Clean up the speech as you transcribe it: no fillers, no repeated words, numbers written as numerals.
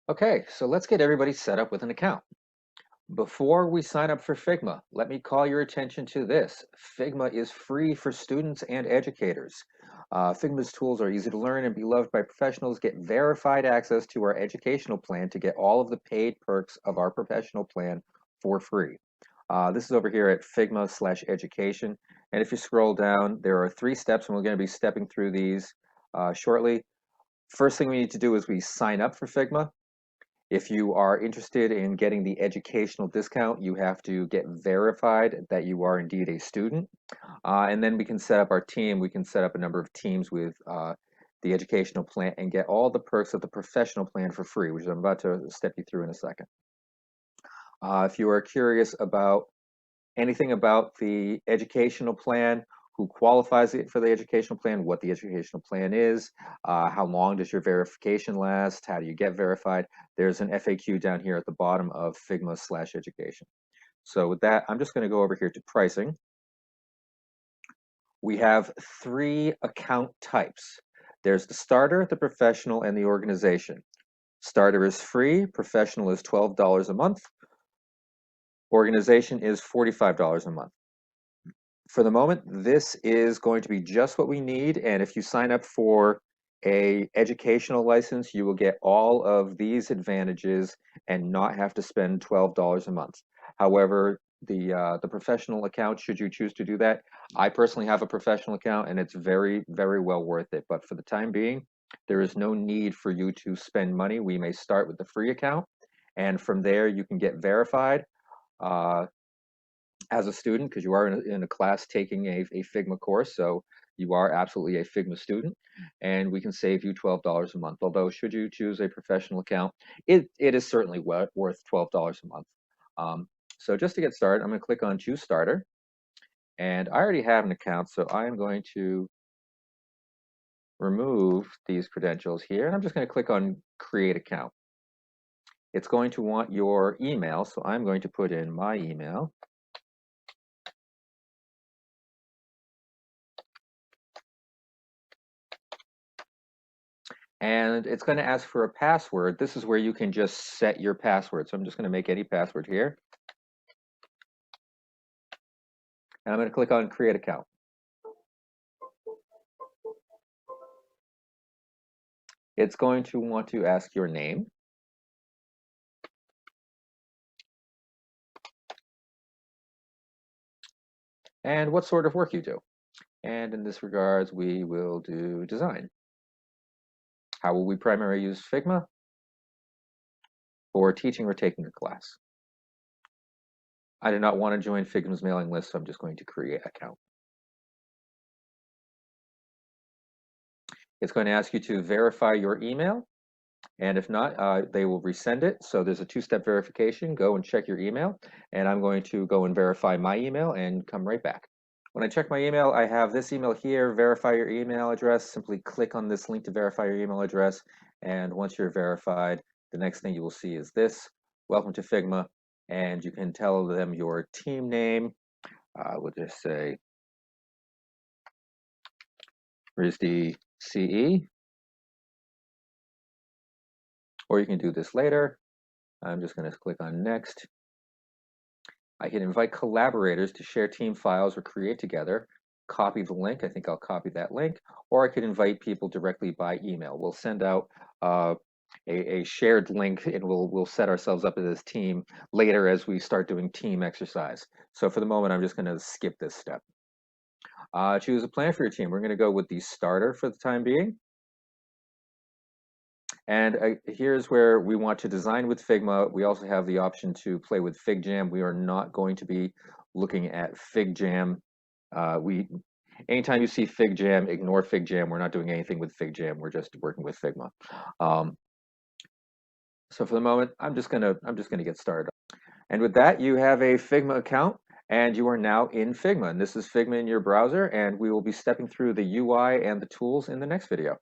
Okay, so let's get everybody set up with an account. Before we sign up for Figma, let me call your attention to this. Figma is free for students and educators. Figma's tools are easy to learn and be loved by professionals. Get verified access to our educational plan to get all of the paid perks of our professional plan for free. This is over here at Figma/education. And if you scroll down, there are 3 steps, and we're going to be stepping through these shortly. First thing we need to do is we sign up for Figma. If you are interested in getting the educational discount, you have to get verified that you are indeed a student. And then we can set up our team. We can set up a number of teams with the educational plan and get all the perks of the professional plan for free, which I'm about to step you through in a second. If you are curious about anything about the educational plan, who qualifies it for the educational plan, what the educational plan is, how long does your verification last, how do you get verified, there's an FAQ down here at the bottom of Figma/education. So with that, I'm just going to go over here to pricing. We have 3 account types. There's the starter, the professional, and the organization. Starter is free, professional is $12 a month, organization is $45 a month. For the moment, this is going to be just what we need, and if you sign up for a educational license, you will get all of these advantages and not have to spend $12 a month. However, the professional account, should you choose to do that, I personally have a professional account and it's very, very well worth it. But for the time being, there is no need for you to spend money. We may start with the free account, and from there you can get verified. As a student, because you are in a class taking a Figma course, so you are absolutely a Figma student, and we can save you $12 a month. Although, should you choose a professional account, it is certainly worth $12 a month. So just to get started, I'm going to click on Choose Starter, and I already have an account, so I'm going to remove these credentials here, and I'm just going to click on Create Account. It's going to want your email, so I'm going to put in my email. And it's going to ask for a password. This is where you can just set your password. So I'm just going to make any password here. And I'm going to click on Create Account. It's going to want to ask your name. And what sort of work you do. And in this regards, we will do design. How will we primarily use Figma? For teaching or taking a class. I do not want to join Figma's mailing list, so I'm just going to create an account. It's going to ask you to verify your email, and if not, they will resend it. So there's a 2-step verification. Go and check your email, and I'm going to go and verify my email and come right back. When I check my email, I have this email here, verify your email address. Simply click on this link to verify your email address, and once you're verified, the next thing you will see is this: welcome to Figma, and you can tell them your team name. We'll just say RISD CE, or you can do this later. I'm just going to click on next. I can invite collaborators to share team files or create together. Copy the link. I think I'll copy that link. Or I could invite people directly by email. We'll send out a shared link, and we'll set ourselves up as this team later as we start doing team exercise. So for the moment, I'm just going to skip this step. Choose a plan for your team. We're going to go with the starter for the time being. And here's where we want to design with Figma. We also have the option to play with FigJam. We are not going to be looking at FigJam. Anytime you see FigJam, ignore FigJam. We're not doing anything with FigJam. We're just working with Figma. So for the moment, I'm just gonna get started. And with that, you have a Figma account, and you are now in Figma. And this is Figma in your browser, and we will be stepping through the UI and the tools in the next video.